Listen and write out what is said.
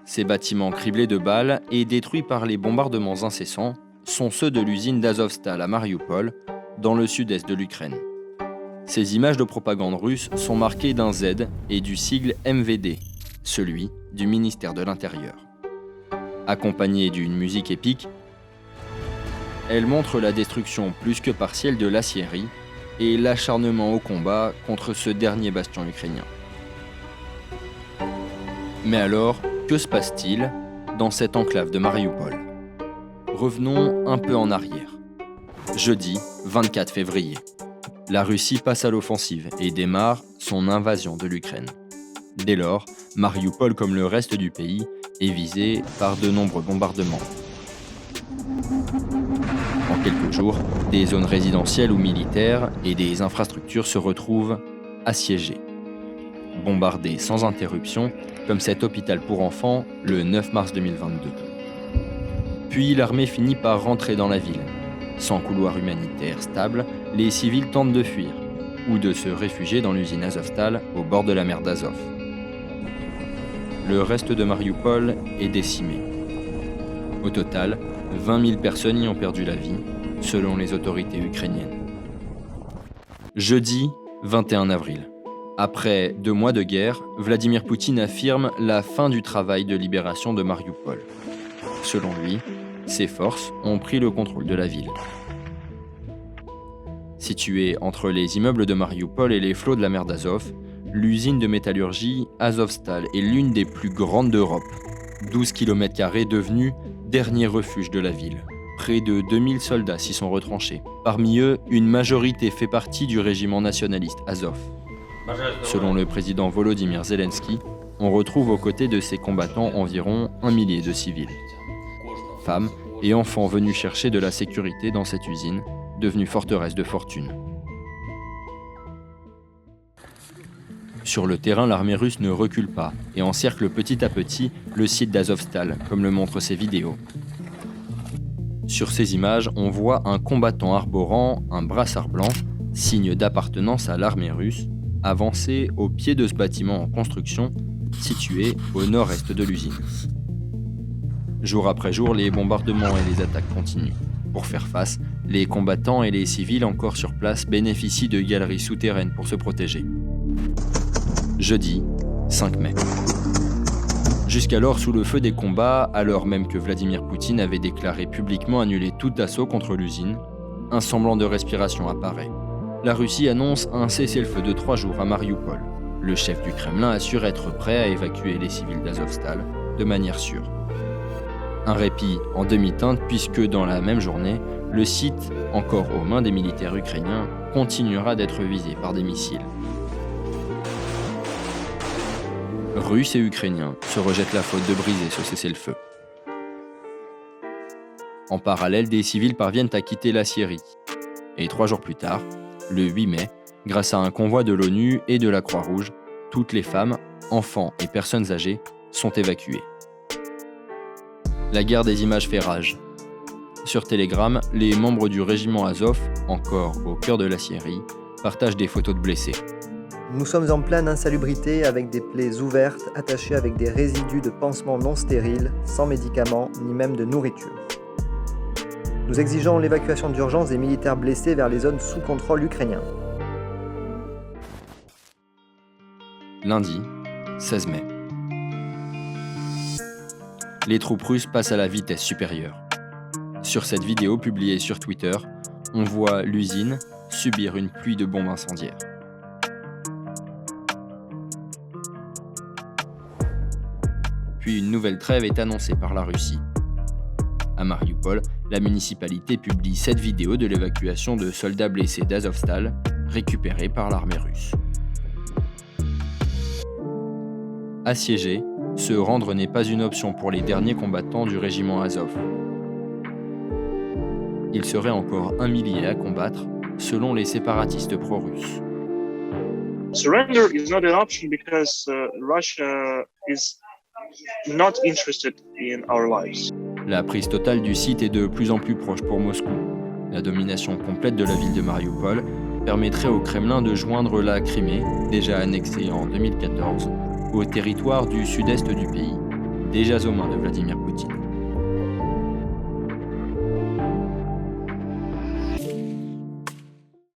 Ces bâtiments criblés de balles et détruits par les bombardements incessants sont ceux de l'usine d'Azovstal à Mariupol, dans le sud-est de l'Ukraine. Ces images de propagande russe sont marquées d'un Z et du sigle MVD, celui du ministère de l'Intérieur. Accompagnées d'une musique épique, elles montrent la destruction plus que partielle de l'aciérie et l'acharnement au combat contre ce dernier bastion ukrainien. Mais alors, que se passe-t-il dans cette enclave de Mariupol ? Revenons un peu en arrière. Jeudi 24 février, la Russie passe à l'offensive et démarre son invasion de l'Ukraine. Dès lors, Mariupol, comme le reste du pays, est visé par de nombreux bombardements. En quelques jours, des zones résidentielles ou militaires et des infrastructures se retrouvent assiégées. Bombardées sans interruption, comme cet hôpital pour enfants le 9 mars 2022. Puis l'armée finit par rentrer dans la ville. Sans couloir humanitaire stable, les civils tentent de fuir ou de se réfugier dans l'usine Azovstal au bord de la mer d'Azov. Le reste de Mariupol est décimé. Au total, 20 000 personnes y ont perdu la vie, selon les autorités ukrainiennes. Jeudi 21 avril. Après 2 mois de guerre, Vladimir Poutine affirme la fin du travail de libération de Mariupol. Selon lui, ses forces ont pris le contrôle de la ville. Située entre les immeubles de Mariupol et les flots de la mer d'Azov, l'usine de métallurgie Azovstal est l'une des plus grandes d'Europe. 12 km² devenue dernier refuge de la ville. Près de 2000 soldats s'y sont retranchés. Parmi eux, une majorité fait partie du régiment nationaliste Azov. Selon le président Volodymyr Zelensky, on retrouve aux côtés de ces combattants environ 1 millier de civils. Femmes et enfants venus chercher de la sécurité dans cette usine, devenue forteresse de fortune. Sur le terrain, l'armée russe ne recule pas et encercle petit à petit le site d'Azovstal, comme le montrent ces vidéos. Sur ces images, on voit un combattant arborant un brassard blanc, signe d'appartenance à l'armée russe, avancer au pied de ce bâtiment en construction, situé au nord-est de l'usine. Jour après jour, les bombardements et les attaques continuent. Pour faire face, les combattants et les civils encore sur place bénéficient de galeries souterraines pour se protéger. Jeudi 5 mai. Jusqu'alors sous le feu des combats, alors même que Vladimir Poutine avait déclaré publiquement annuler tout assaut contre l'usine, un semblant de respiration apparaît. La Russie annonce un cessez-le-feu de 3 jours à Mariupol. Le chef du Kremlin assure être prêt à évacuer les civils d'Azovstal de manière sûre. Un répit en demi-teinte puisque dans la même journée, le site, encore aux mains des militaires ukrainiens, continuera d'être visé par des missiles. Russes et Ukrainiens se rejettent la faute de briser ce cessez-le-feu. En parallèle, des civils parviennent à quitter la Syrie. Et 3 jours plus tard, le 8 mai, grâce à un convoi de l'ONU et de la Croix-Rouge, toutes les femmes, enfants et personnes âgées sont évacuées. La guerre des images fait rage. Sur Telegram, les membres du régiment Azov, encore au cœur de la Syrie, partagent des photos de blessés. Nous sommes en pleine insalubrité avec des plaies ouvertes attachées avec des résidus de pansements non stériles, sans médicaments ni même de nourriture. Nous exigeons l'évacuation d'urgence des militaires blessés vers les zones sous contrôle ukrainien. Lundi 16 mai. Les troupes russes passent à la vitesse supérieure. Sur cette vidéo publiée sur Twitter, on voit l'usine subir une pluie de bombes incendiaires. Puis une nouvelle trêve est annoncée par la Russie. À Mariupol, la municipalité publie cette vidéo de l'évacuation de soldats blessés d'Azovstal, récupérés par l'armée russe. Assiégés, se rendre n'est pas une option pour les derniers combattants du régiment Azov. Il serait encore 1 millier à combattre, selon les séparatistes pro-russes. Surrender is not an option because Russia is not interested in our lives. La prise totale du site est de plus en plus proche pour Moscou. La domination complète de la ville de Mariupol permettrait au Kremlin de joindre la Crimée, déjà annexée en 2014, au territoire du sud-est du pays. déjà aux mains de Vladimir Poutine.